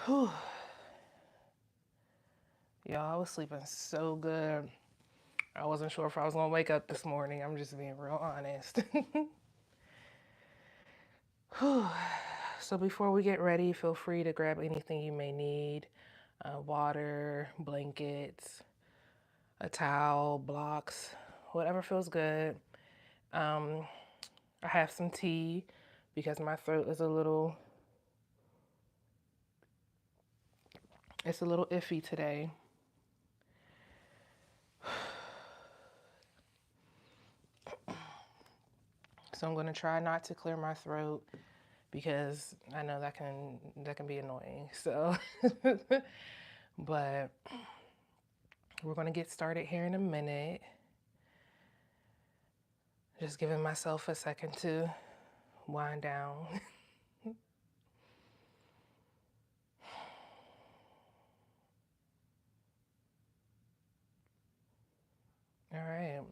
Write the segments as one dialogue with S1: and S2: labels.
S1: Whew. Y'all, I was sleeping so good. I wasn't sure if I was gonna wake up this morning. I'm just being real honest. Whew. So before we get ready, feel free to grab anything you may need. Water, blankets, a towel, blocks, whatever feels good. Um, I have some tea because my throat is it's a little iffy today. So I'm gonna try not to clear my throat because I know that can be annoying. So, but we're gonna get started here in a minute. Just giving myself a second to wind down. All right.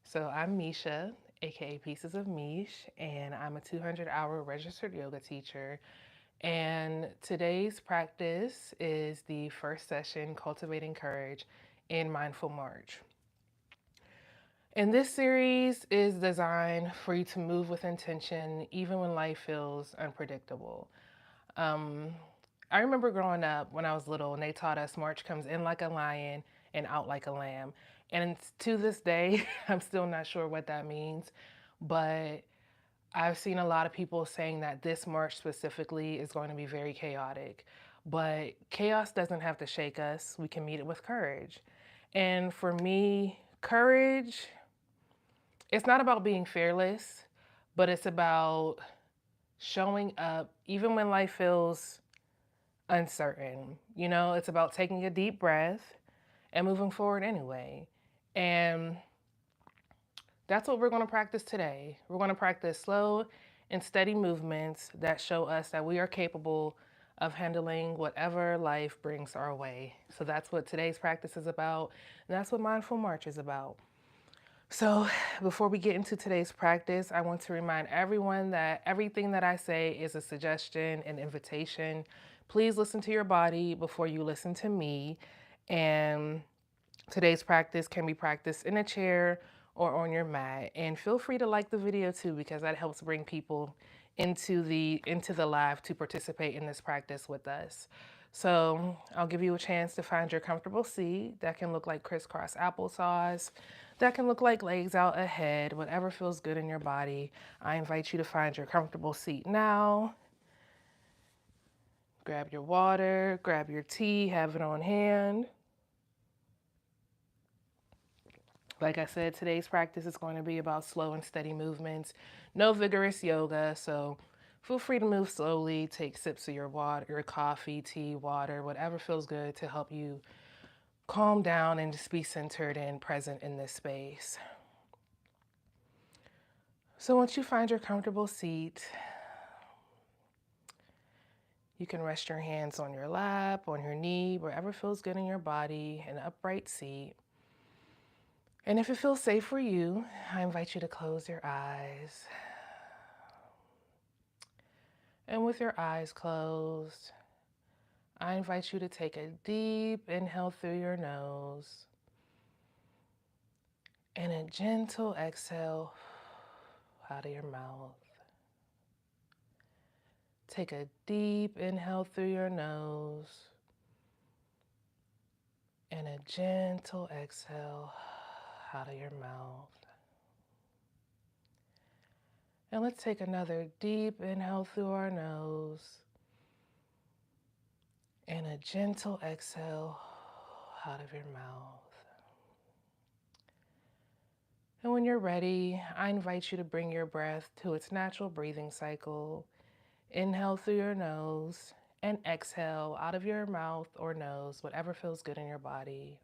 S1: So I'm Misha, aka Pieces of Meesh, and I'm a 200-hour registered yoga teacher. And today's practice is the first session, Cultivating Courage in Mindful March. And this series is designed for you to move with intention even when life feels unpredictable. Um, I remember growing up when I was little and they taught us March comes in like a lion and out like a lamb. And to this day, I'm still not sure what that means, but I've seen a lot of people saying that this March specifically is going to be very chaotic. But chaos doesn't have to shake us. We can meet it with courage. And for me, courage, it's not about being fearless, but it's about showing up even when life feels uncertain. You know, it's about taking a deep breath and moving forward anyway. And that's what we're going to practice today. We're going to practice slow and steady movements that show us that we are capable of handling whatever life brings our way. So that's what today's practice is about. And that's what Mindful March is about. So, before we get into today's practice, I want to remind everyone that everything that I say is a suggestion, an invitation. Please listen to your body before you listen to me. And today's practice can be practiced in a chair or on your mat. And feel free to like the video too, because that helps bring people into the live to participate in this practice with us. So I'll give you a chance to find your comfortable seat. That can look like crisscross applesauce. That can look like legs out ahead, whatever feels good in your body. I invite you to find your comfortable seat now. Grab your water, grab your tea, have it on hand. Like I said, today's practice is going to be about slow and steady movements. No vigorous yoga, so feel free to move slowly. Take sips of your water, your coffee, tea, water, whatever feels good to help you calm down and just be centered and present in this space. So once you find your comfortable seat, you can rest your hands on your lap, on your knee, wherever feels good in your body, an upright seat. And if it feels safe for you, I invite you to close your eyes. And with your eyes closed, I invite you to take a deep inhale through your nose and a gentle exhale out of your mouth. Take a deep inhale through your nose and a gentle exhale out of your mouth. And let's take another deep inhale through our nose and a gentle exhale out of your mouth. And when you're ready, I invite you to bring your breath to its natural breathing cycle. Inhale through your nose and exhale out of your mouth or nose, whatever feels good in your body.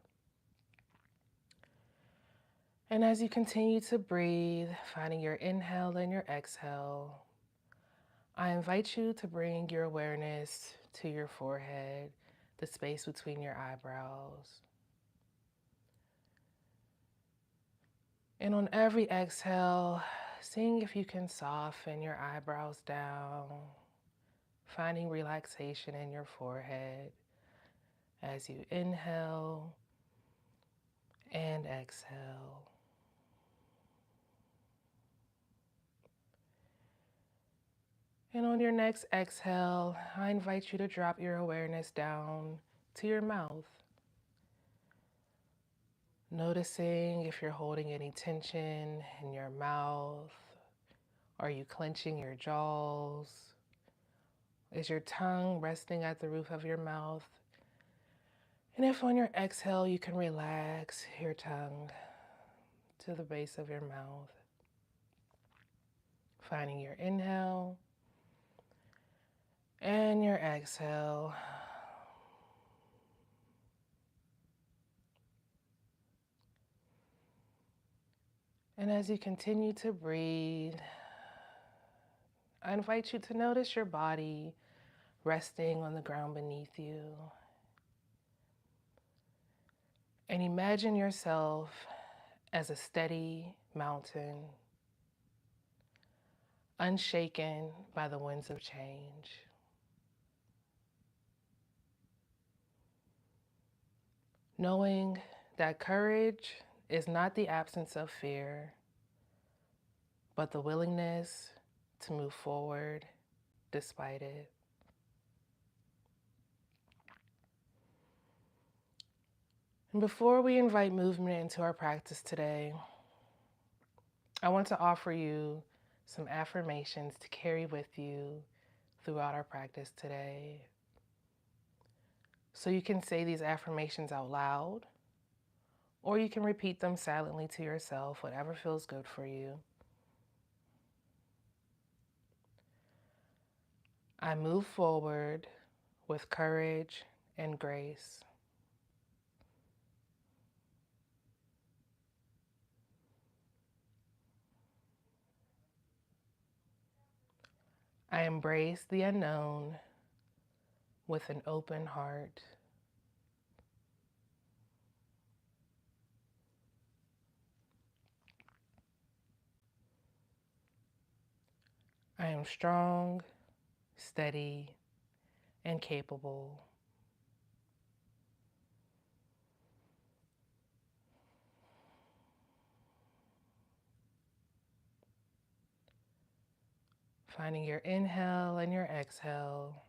S1: And as you continue to breathe, finding your inhale and your exhale, I invite you to bring your awareness to your forehead, the space between your eyebrows. And on every exhale, seeing if you can soften your eyebrows down, finding relaxation in your forehead as you inhale and exhale. And on your next exhale, I invite you to drop your awareness down to your mouth, noticing if you're holding any tension in your mouth. Are you clenching your jaws? Is your tongue resting at the roof of your mouth? And if on your exhale you can relax your tongue to the base of your mouth, finding your inhale and your exhale. And as you continue to breathe, I invite you to notice your body resting on the ground beneath you. And imagine yourself as a steady mountain, unshaken by the winds of change. Knowing that courage is not the absence of fear, but the willingness to move forward despite it. And before we invite movement into our practice today, I want to offer you some affirmations to carry with you throughout our practice today. So you can say these affirmations out loud, or you can repeat them silently to yourself, whatever feels good for you. I move forward with courage and grace. I embrace the unknown with an open heart. I am strong, steady, and capable. Finding your inhale and your exhale,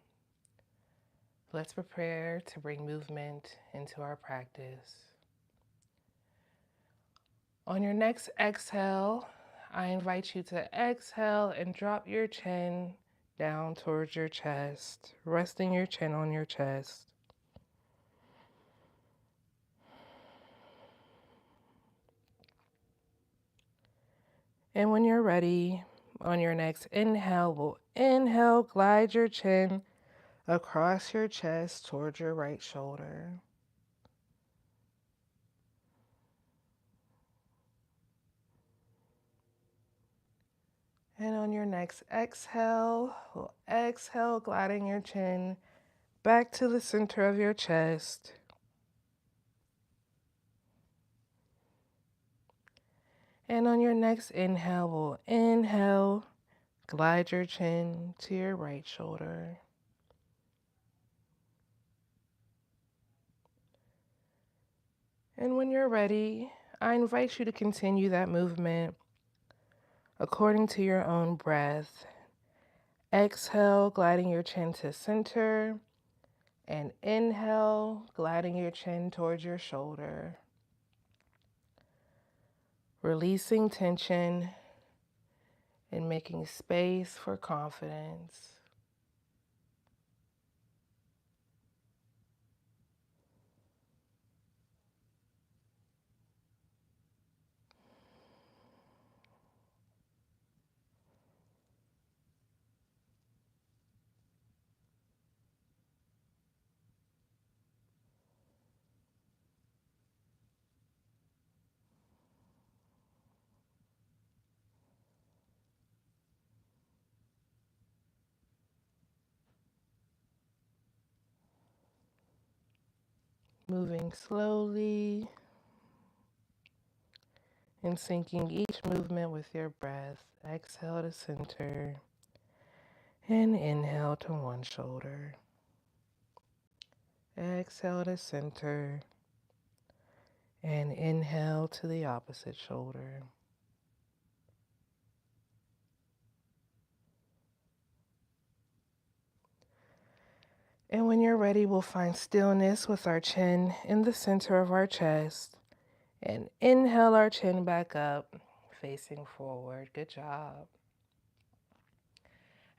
S1: let's prepare to bring movement into our practice. On your next exhale, I invite you to exhale and drop your chin down towards your chest, resting your chin on your chest. And when you're ready, on your next inhale, we'll inhale, glide your chin across your chest towards your right shoulder. And on your next exhale, we'll exhale, gliding your chin back to the center of your chest. And on your next inhale, we'll inhale, glide your chin to your right shoulder. And when you're ready, I invite you to continue that movement according to your own breath. Exhale, gliding your chin to center, and inhale, gliding your chin towards your shoulder. Releasing tension and making space for confidence. Moving slowly and syncing each movement with your breath. Exhale to center. And inhale to one shoulder. Exhale to center. And inhale to the opposite shoulder. And when you're ready, we'll find stillness with our chin in the center of our chest. And inhale our chin back up, facing forward. Good job.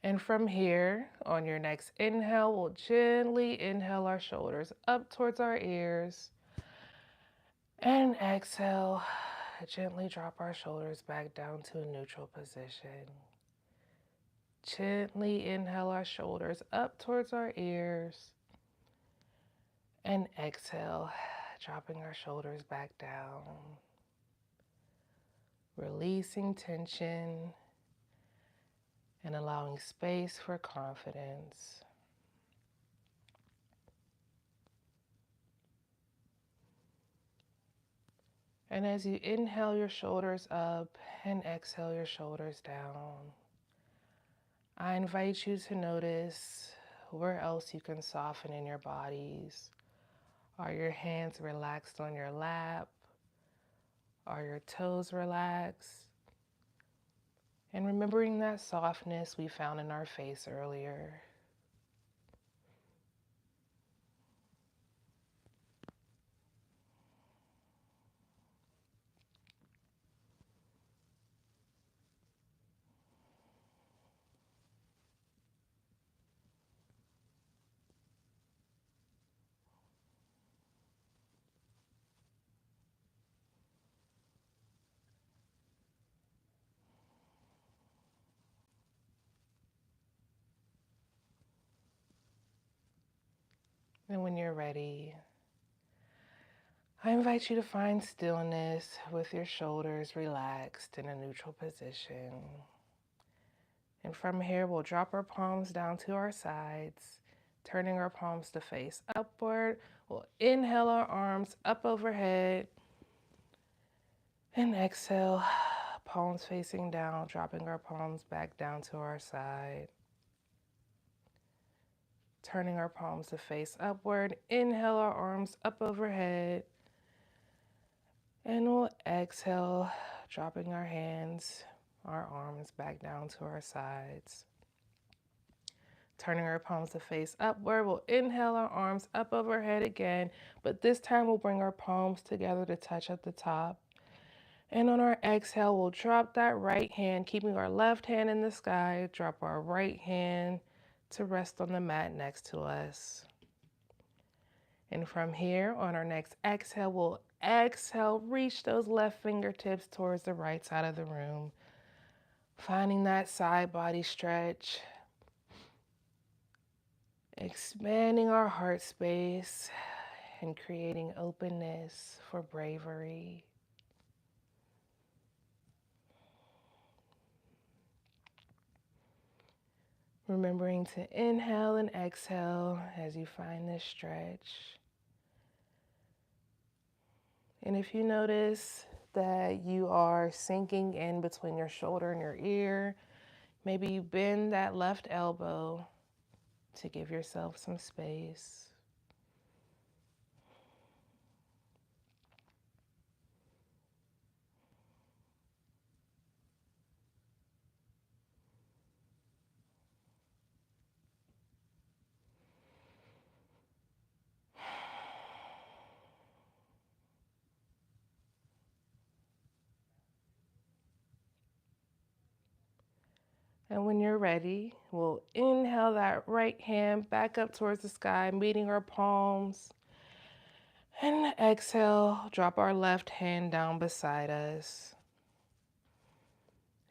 S1: And from here, on your next inhale, we'll gently inhale our shoulders up towards our ears. And exhale, gently drop our shoulders back down to a neutral position. Gently inhale our shoulders up towards our ears. And exhale, dropping our shoulders back down. Releasing tension and allowing space for confidence. And as you inhale your shoulders up and exhale your shoulders down, I invite you to notice where else you can soften in your bodies. Are your hands relaxed on your lap? Are your toes relaxed? And remembering that softness we found in our face earlier. And when you're ready, I invite you to find stillness with your shoulders relaxed in a neutral position. And from here, we'll drop our palms down to our sides, turning our palms to face upward. We'll inhale our arms up overhead and exhale, palms facing down, dropping our palms back down to our side. Turning our palms to face upward, inhale our arms up overhead. And we'll exhale, dropping our hands, our arms back down to our sides. Turning our palms to face upward, we'll inhale our arms up overhead again, but this time we'll bring our palms together to touch at the top. And on our exhale, we'll drop that right hand, keeping our left hand in the sky, drop our right hand to rest on the mat next to us. And from here, on our next exhale, we'll exhale, reach those left fingertips towards the right side of the room. Finding that side body stretch. Expanding our heart space and creating openness for bravery. Remembering to inhale and exhale as you find this stretch. And if you notice that you are sinking in between your shoulder and your ear, maybe you bend that left elbow to give yourself some space. And when you're ready, we'll inhale that right hand back up towards the sky, meeting our palms. And exhale, drop our left hand down beside us.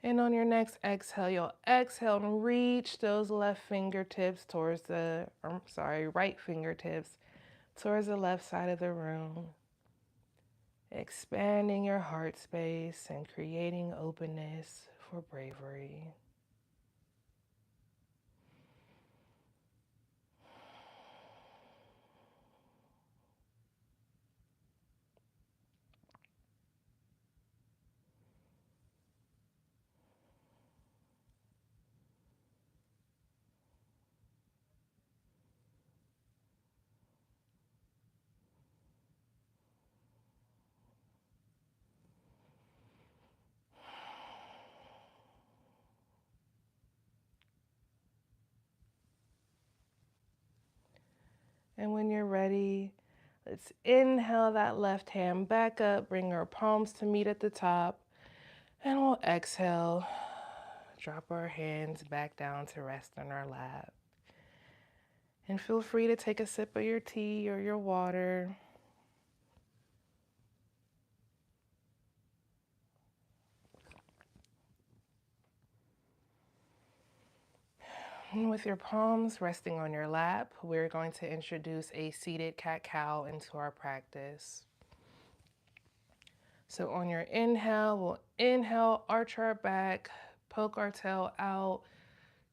S1: And on your next exhale, you'll exhale and reach those left fingertips towards right fingertips towards the left side of the room. Expanding your heart space and creating openness for bravery. And when you're ready, let's inhale that left hand back up, bring our palms to meet at the top, and we'll exhale, drop our hands back down to rest on our lap. And feel free to take a sip of your tea or your water. And with your palms resting on your lap, we're going to introduce a seated cat-cow into our practice. So on your inhale, we'll inhale, arch our back, poke our tail out,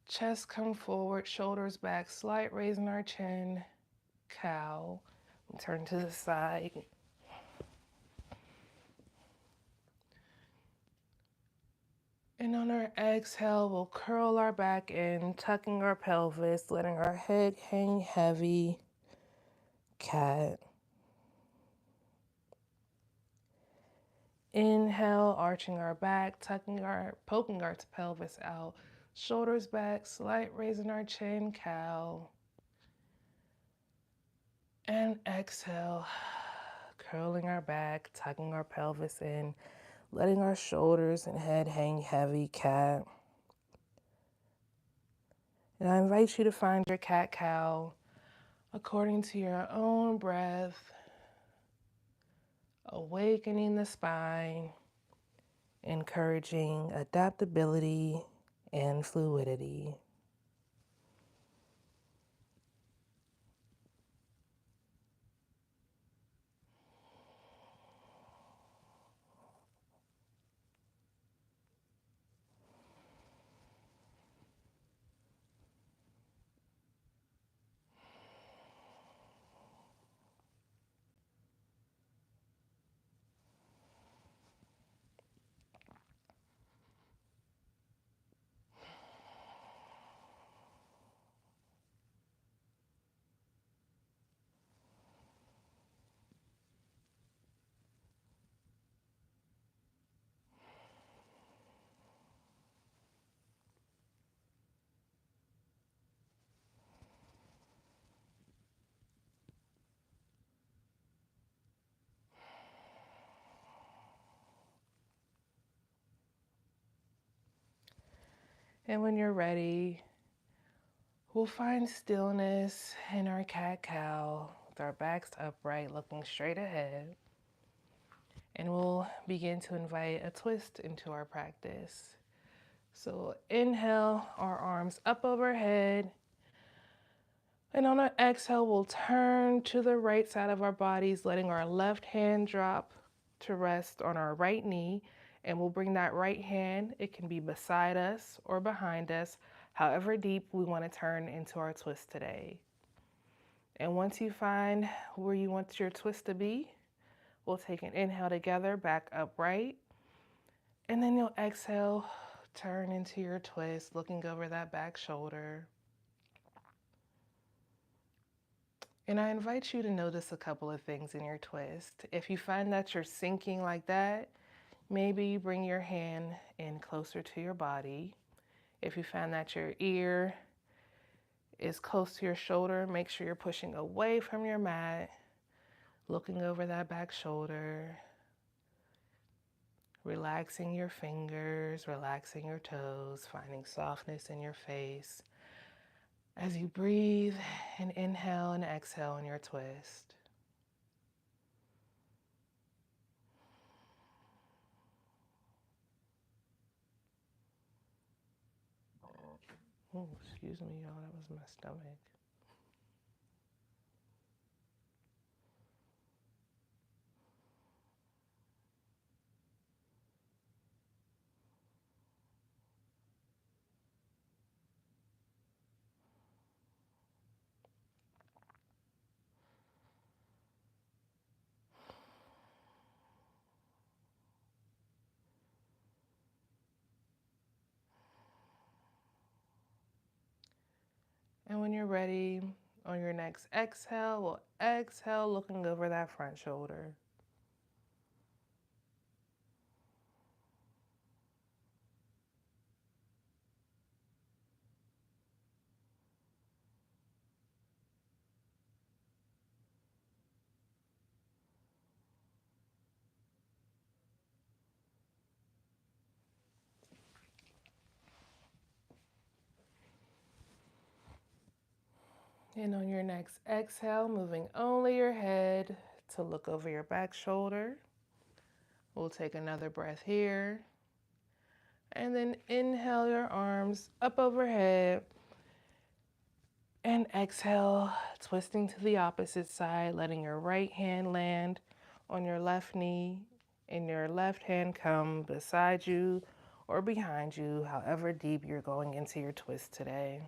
S1: chest come forward, shoulders back, slight raise in our chin, cow. Turn to the side. And on our exhale, we'll curl our back in, tucking our pelvis, letting our head hang heavy, cat. Inhale, arching our back, poking our pelvis out, shoulders back, slight raise in our chin, cow. And exhale, curling our back, tucking our pelvis in, letting our shoulders and head hang heavy, cat. And I invite you to find your cat-cow according to your own breath, awakening the spine, encouraging adaptability and fluidity. And when you're ready, we'll find stillness in our cat-cow with our backs upright, looking straight ahead. And we'll begin to invite a twist into our practice. So inhale, our arms up overhead. And on an exhale, we'll turn to the right side of our bodies, letting our left hand drop to rest on our right knee. And we'll bring that right hand, it can be beside us or behind us, however deep we want to turn into our twist today. And once you find where you want your twist to be, we'll take an inhale together, back upright. And then you'll exhale, turn into your twist, looking over that back shoulder. And I invite you to notice a couple of things in your twist. If you find that you're sinking like that, maybe you bring your hand in closer to your body. If you find that your ear is close to your shoulder, make sure you're pushing away from your mat, looking over that back shoulder, relaxing your fingers, relaxing your toes, finding softness in your face as you breathe and inhale and exhale in your twist. Oh, excuse me, y'all, that was my stomach. And when you're ready, on your next exhale, we'll exhale, looking over that front shoulder. And on your next exhale, moving only your head to look over your back shoulder. We'll take another breath here. And then inhale your arms up overhead. And exhale, twisting to the opposite side, letting your right hand land on your left knee and your left hand come beside you or behind you, however deep you're going into your twist today.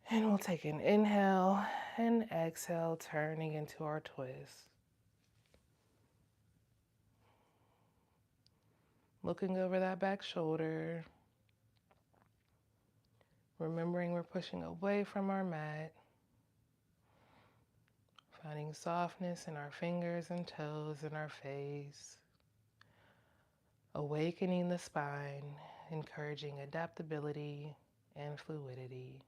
S1: And we'll take an inhale and exhale, turning into our twist. Looking over that back shoulder, remembering we're pushing away from our mat, finding softness in our fingers and toes in our face, awakening the spine, encouraging adaptability and fluidity.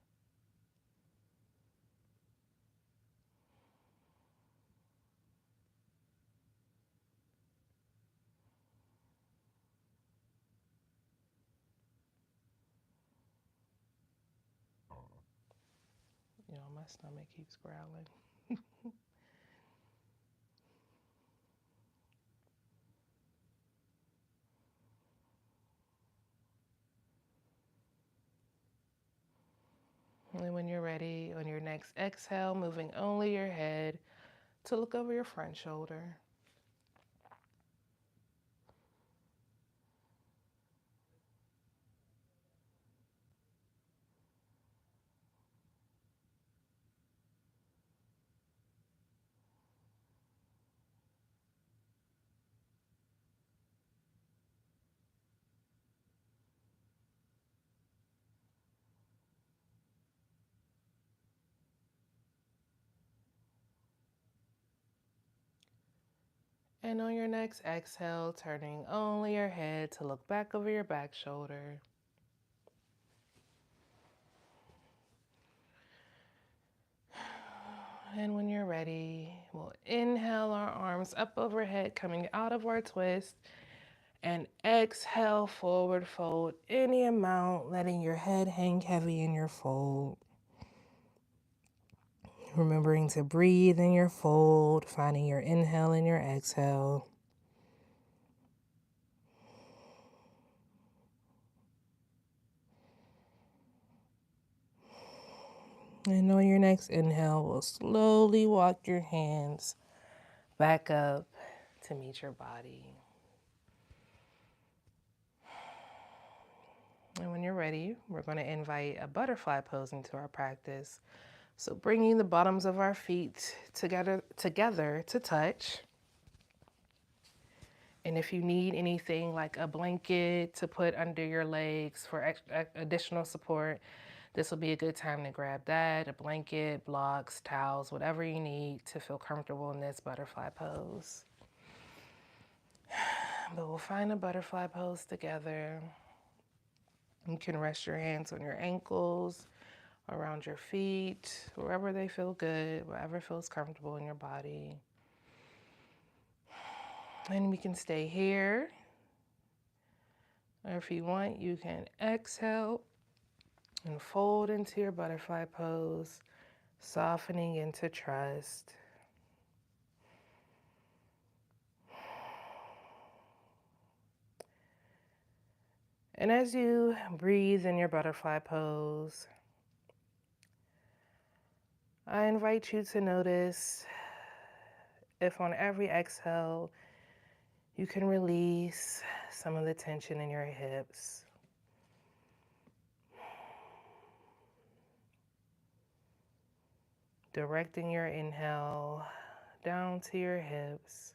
S1: You know, my stomach keeps growling. And when you're ready, on your next exhale, moving only your head to look over your front shoulder. And on your next exhale, turning only your head to look back over your back shoulder. And when you're ready, we'll inhale our arms up overhead, coming out of our twist. And exhale, forward fold any amount, letting your head hang heavy in your fold. Remembering to breathe in your fold, finding your inhale and your exhale. And on your next inhale, we'll slowly walk your hands back up to meet your body. And when you're ready, we're going to invite a butterfly pose into our practice. So bringing the bottoms of our feet together to touch. And if you need anything like a blanket to put under your legs for additional support, this will be a good time to grab that, a blanket, blocks, towels, whatever you need to feel comfortable in this butterfly pose. But we'll find a butterfly pose together. You can rest your hands on your ankles, around your feet, wherever they feel good, wherever feels comfortable in your body. And we can stay here. Or if you want, you can exhale and fold into your butterfly pose, softening into trust. And as you breathe in your butterfly pose, I invite you to notice if on every exhale you can release some of the tension in your hips. Directing your inhale down to your hips.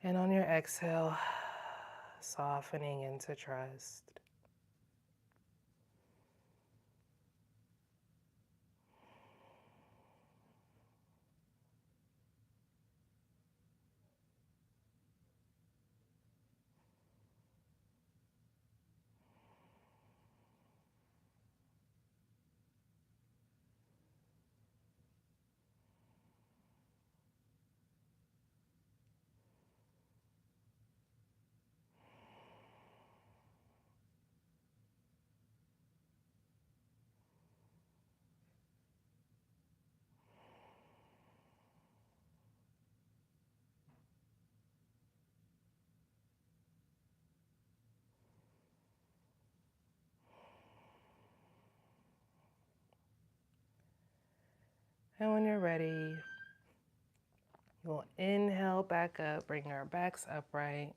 S1: And on your exhale, softening into trust. And when you're ready, we'll inhale back up, bring our backs upright.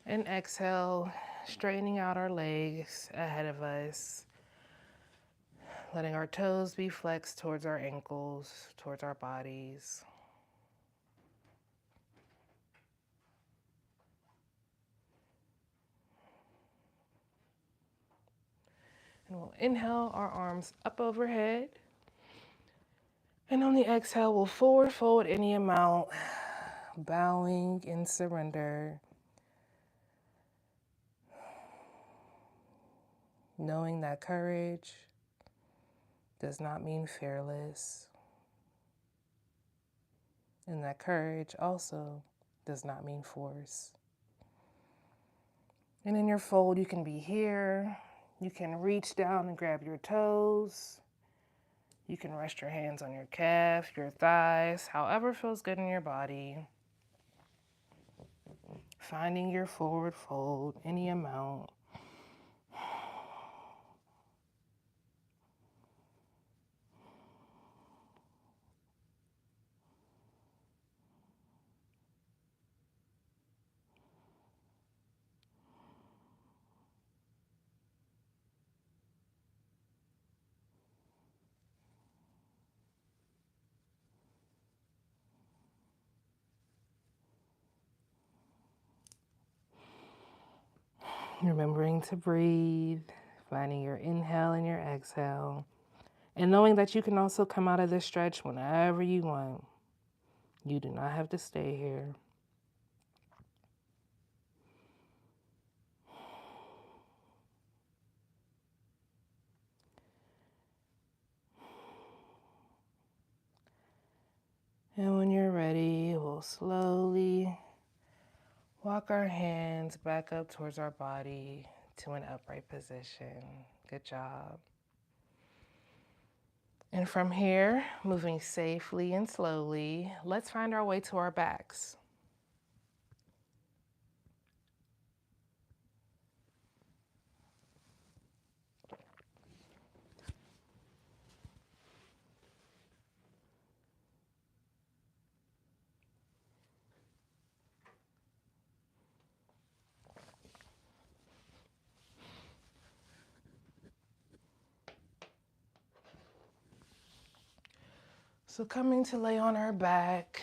S1: And exhale, straightening out our legs ahead of us, letting our toes be flexed towards our ankles, towards our bodies. And we'll inhale our arms up overhead. And on the exhale, we'll forward fold any amount, bowing in surrender, knowing that courage does not mean fearless, and that courage also does not mean force. And in your fold, you can be here. You can reach down and grab your toes. You can rest your hands on your calf, your thighs, however feels good in your body. Finding your forward fold, any amount. Remembering to breathe, finding your inhale and your exhale, and knowing that you can also come out of this stretch whenever you want. You do not have to stay here. And when you're ready, we'll slowly walk our hands back up towards our body to an upright position. Good job. And from here, moving safely and slowly, let's find our way to our backs. So coming to lay on our back,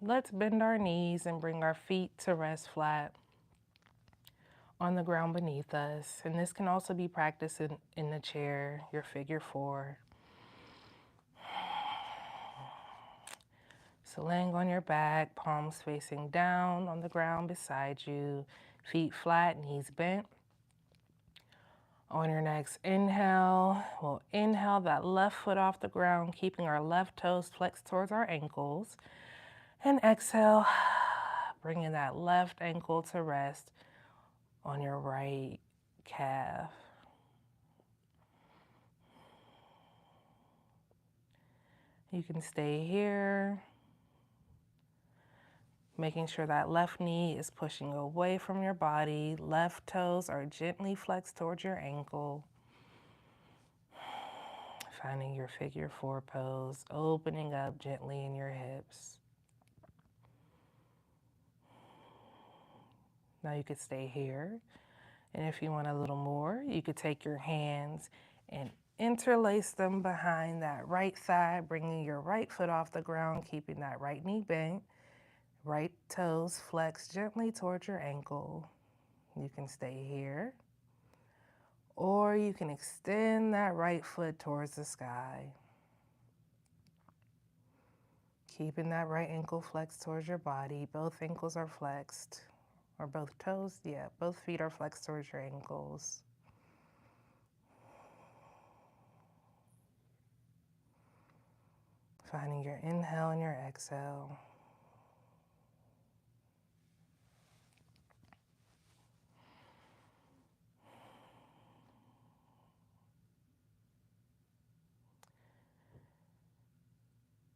S1: let's bend our knees and bring our feet to rest flat on the ground beneath us. And this can also be practiced in the chair, your figure four. So laying on your back, palms facing down on the ground beside you, feet flat, knees bent. On your next inhale, we'll inhale that left foot off the ground, keeping our left toes flexed towards our ankles. And exhale, bringing that left ankle to rest on your right calf. You can stay here, making sure that left knee is pushing away from your body. Left toes are gently flexed towards your ankle. Finding your figure four pose, opening up gently in your hips. Now you could stay here. And if you want a little more, you could take your hands and interlace them behind that right thigh, bringing your right foot off the ground, keeping that right knee bent. Right toes flex gently towards your ankle. You can stay here. Or you can extend that right foot towards the sky. Keeping that right ankle flexed towards your body. Both ankles are flexed. Or both toes, yeah, both feet are flexed towards your ankles. Finding your inhale and your exhale.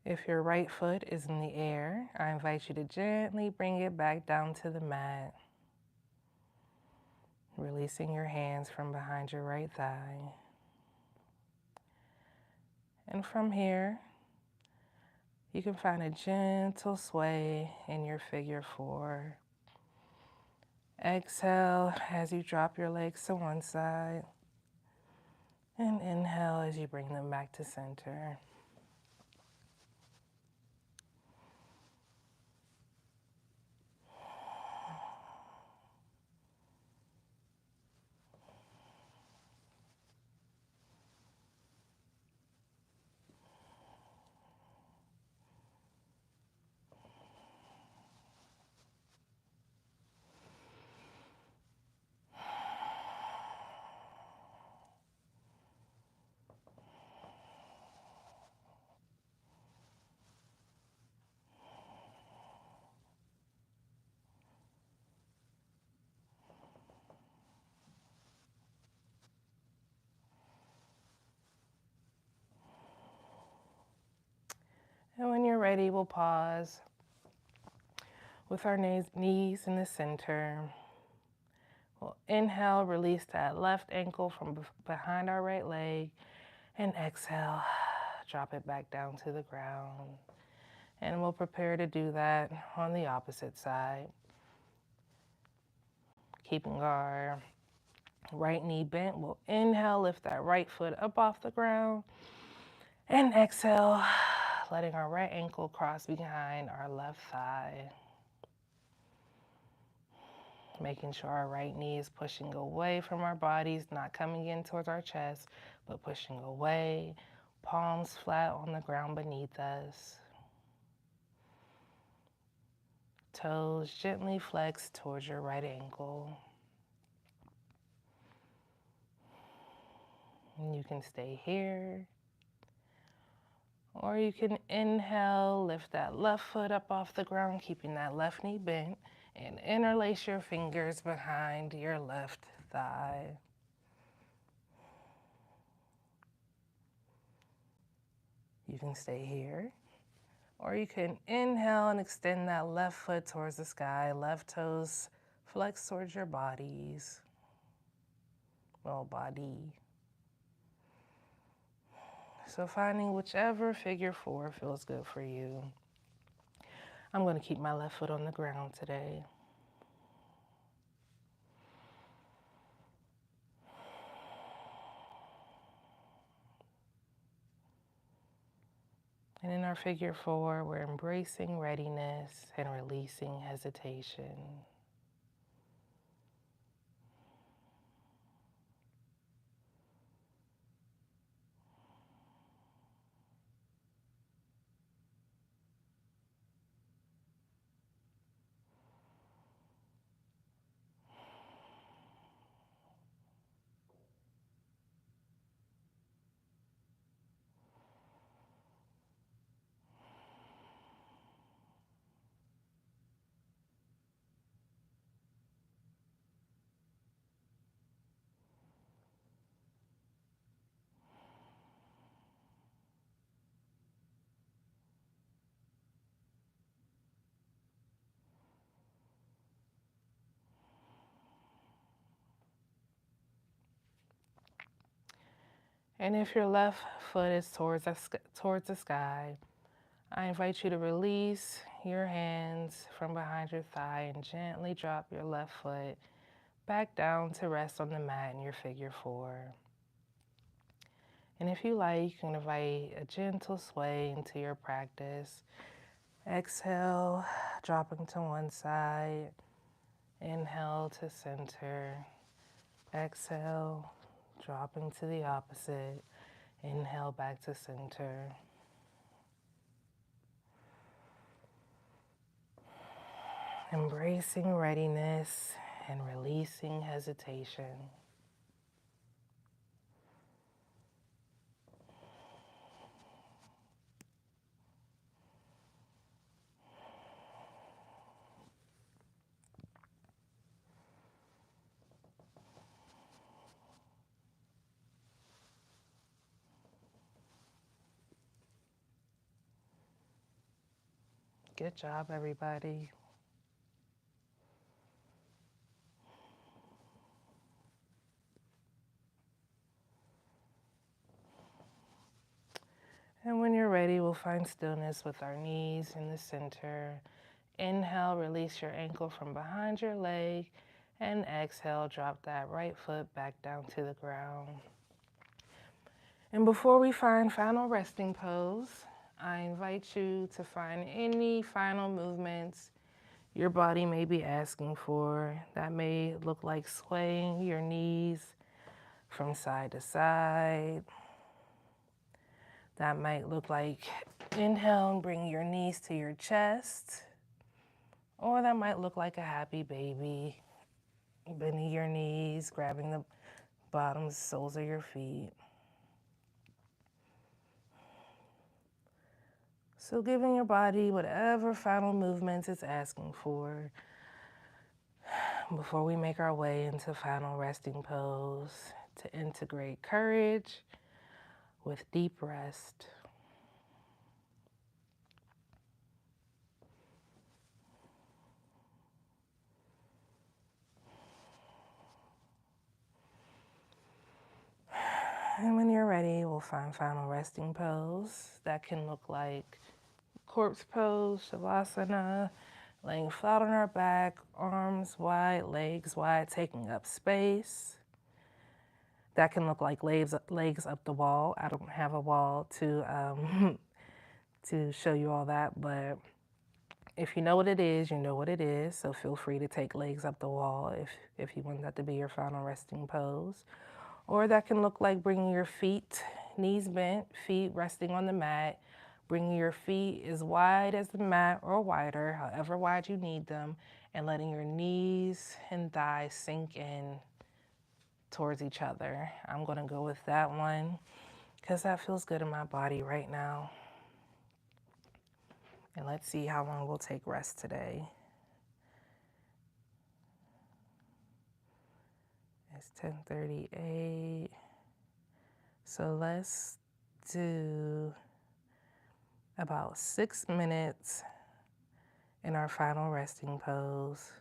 S1: If your right foot is in the air, I invite you to gently bring it back down to the mat. Releasing your hands from behind your right thigh. And from here, you can find a gentle sway in your figure four. Exhale as you drop your legs to one side. And inhale as you bring them back to center. And when you're ready, we'll pause with our knees in the center. We'll inhale, release that left ankle from behind our right leg, and exhale, drop it back down to the ground. And we'll prepare to do that on the opposite side. Keeping our right knee bent, we'll inhale, lift that right foot up off the ground, and exhale, letting our right ankle cross behind our left thigh. Making sure our right knee is pushing away from our bodies, not coming in towards our chest, but pushing away, palms flat on the ground beneath us. Toes gently flex towards your right ankle. And you can stay here. Or you can inhale, lift that left foot up off the ground, keeping that left knee bent, and interlace your fingers behind your left thigh. You can stay here. Or you can inhale and extend that left foot towards the sky, left toes flex towards your bodies. Body. So finding whichever figure four feels good for you. I'm going to keep my left foot on the ground today. And in our figure four, we're embracing readiness and releasing hesitation. And if your left foot is towards the sky, I invite you to release your hands from behind your thigh and gently drop your left foot back down to rest on the mat in your figure four. And if you like, you can invite a gentle sway into your practice. Exhale, dropping to one side. Inhale to center. Exhale, dropping to the opposite. Inhale back to center. Embracing readiness and releasing hesitation. Good job, everybody. ready, we'll find stillness with our knees in the center. Inhale, release your ankle from behind your leg, and exhale, drop that right foot back down to the ground. And before we find final resting pose, I invite you to find any final movements your body may be asking for. That may look like swaying your knees from side to side. That might look like inhale and bring your knees to your chest. Or that might look like a happy baby, bending your knees, grabbing the bottoms, soles of your feet. So giving your body whatever final movements it's asking for before we make our way into final resting pose to integrate courage with deep rest. And when you're ready, we'll find final resting pose. That can look like corpse pose, shavasana, laying flat on our back, arms wide, legs wide, taking up space. That can look like legs up the wall. I don't have a wall to to show you all that, but if you know what it is, you know what it is. So feel free to take legs up the wall if you want that to be your final resting pose. Or that can look like bringing your feet, knees bent, feet resting on the mat, bringing your feet as wide as the mat or wider, however wide you need them, and letting your knees and thighs sink in towards each other. I'm going to go with that one because that feels good in my body right now. And let's see how long we'll take rest today. It's 10:38. So let's do about 6 minutes in our final resting pose.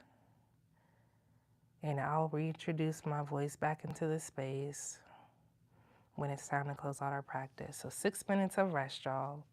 S1: And I'll reintroduce my voice back into the space when it's time to close out our practice. So 6 minutes of rest, y'all.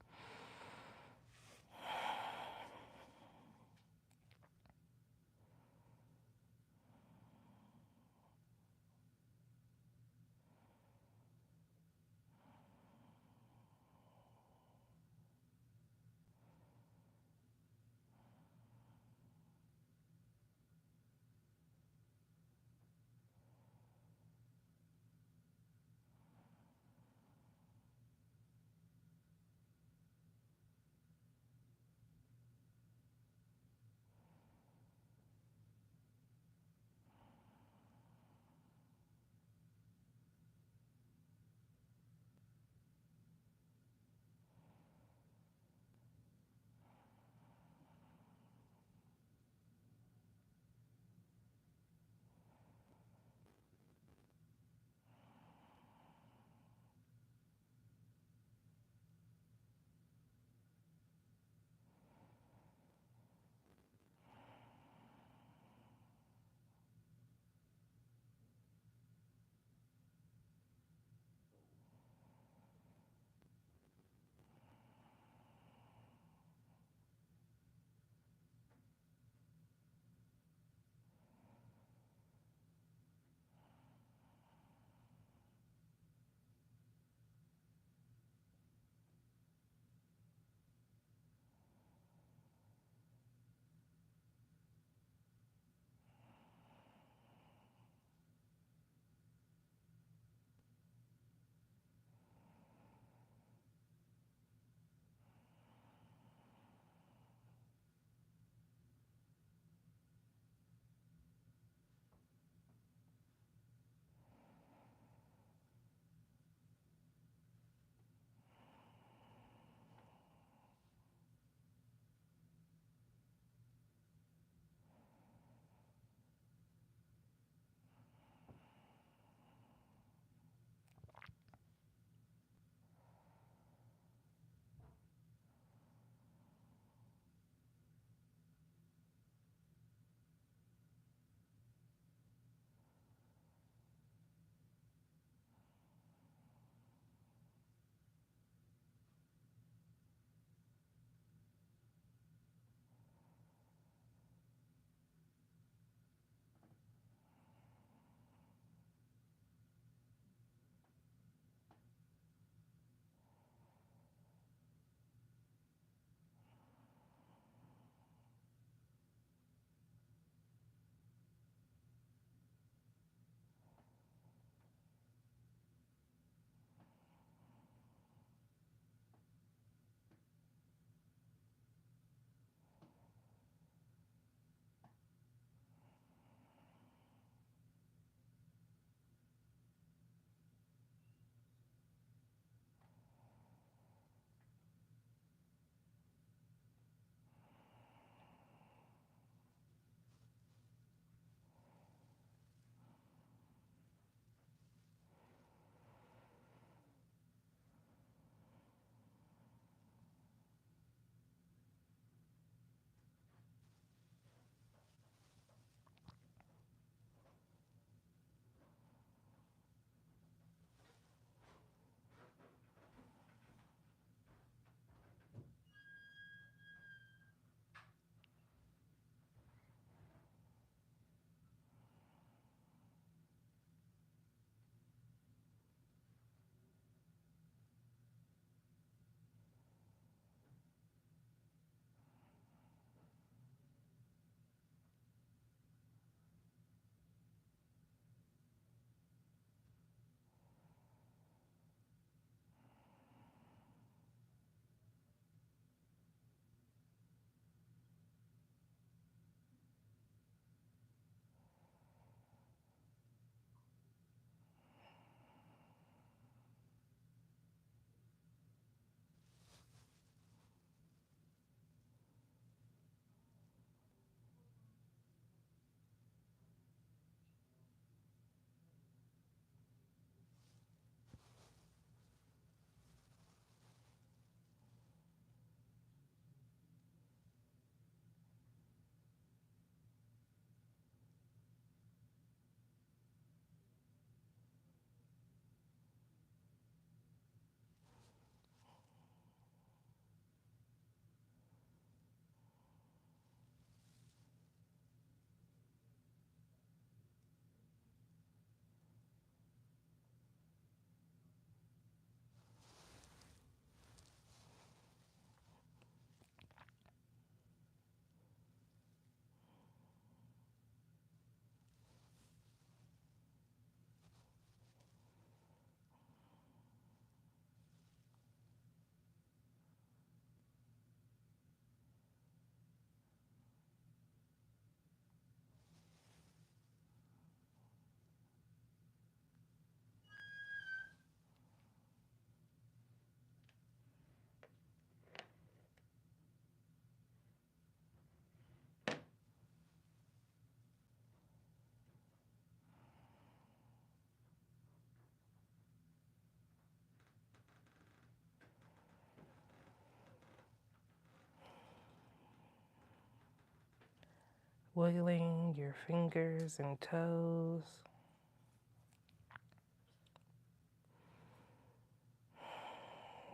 S1: wiggling your fingers and toes.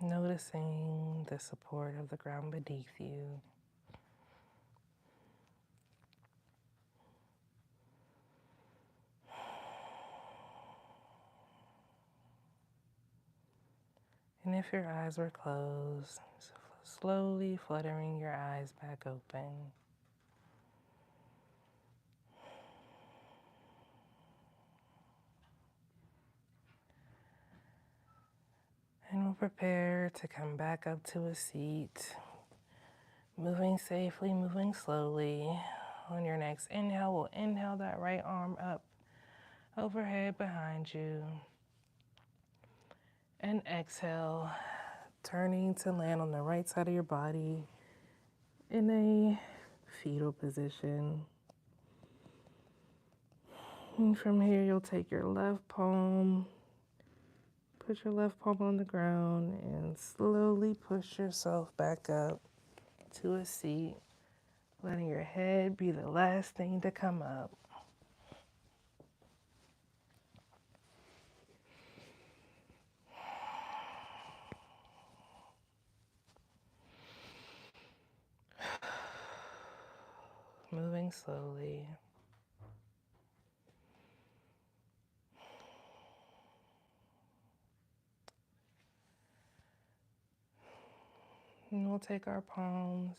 S1: Noticing the support of the ground beneath you. And if your eyes were closed, slowly fluttering your eyes back open. And we'll prepare to come back up to a seat. Moving safely, moving slowly. On your next inhale, we'll inhale that right arm up overhead behind you. And exhale, turning to land on the right side of your body in a fetal position. And from here, you'll take your left palm, put your left palm on the ground, and slowly push yourself back up to a seat, letting your head be the last thing to come up. Moving slowly. And we'll take our palms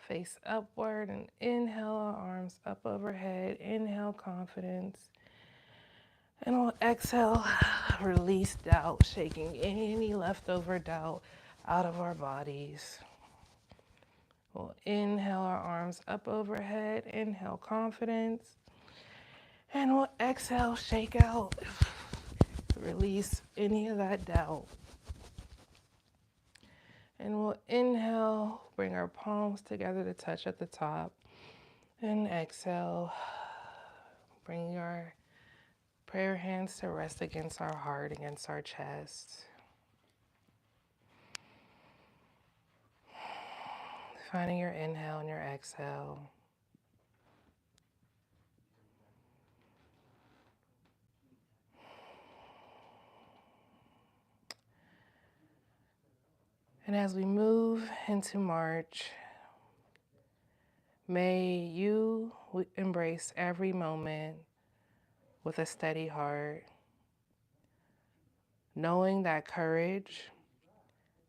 S1: face upward and inhale our arms up overhead. Inhale confidence. And we'll exhale, release doubt, shaking any leftover doubt out of our bodies. We'll inhale our arms up overhead. Inhale confidence. And we'll exhale, shake out, release any of that doubt. And we'll inhale, bring our palms together to touch at the top. And exhale, bring our prayer hands to rest against our heart, against our chest. Finding your inhale and your exhale. And as we move into March, may you embrace every moment with a steady heart, knowing that courage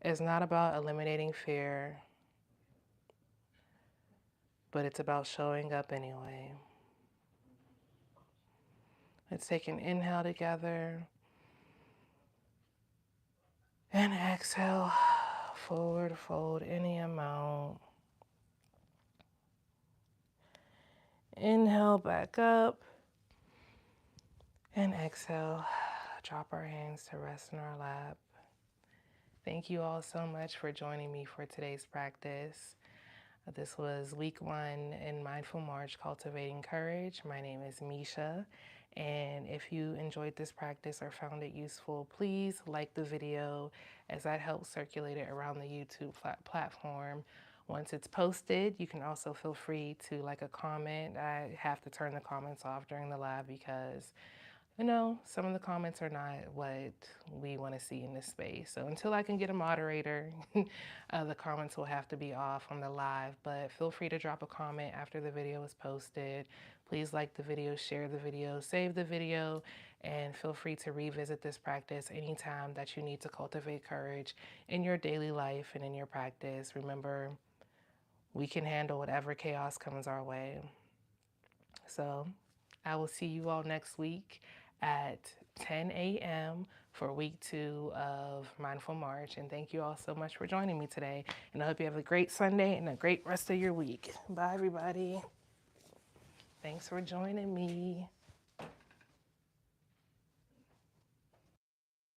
S1: is not about eliminating fear, but it's about showing up anyway. Let's take an inhale together and exhale, forward fold any amount. Inhale back up and exhale, drop our hands to rest in our lap. Thank you all so much for joining me for today's practice. This was week 1 in Mindful March, Cultivating Courage. My name is Meesha, and if you enjoyed this practice or found it useful, please like the video as that helps circulate it around the YouTube platform. Once it's posted, you can also feel free to like a comment. I have to turn the comments off during the live because some of the comments are not what we want to see in this space. So until I can get a moderator, the comments will have to be off on the live. But feel free to drop a comment after the video is posted. Please like the video, share the video, save the video, and feel free to revisit this practice anytime that you need to cultivate courage in your daily life and in your practice. Remember, we can handle whatever chaos comes our way. So I will see you all next week at 10 a.m. for week 2 of Mindful March. And thank you all so much for joining me today. And I hope you have a great Sunday and a great rest of your week. Bye, everybody. Thanks for joining me.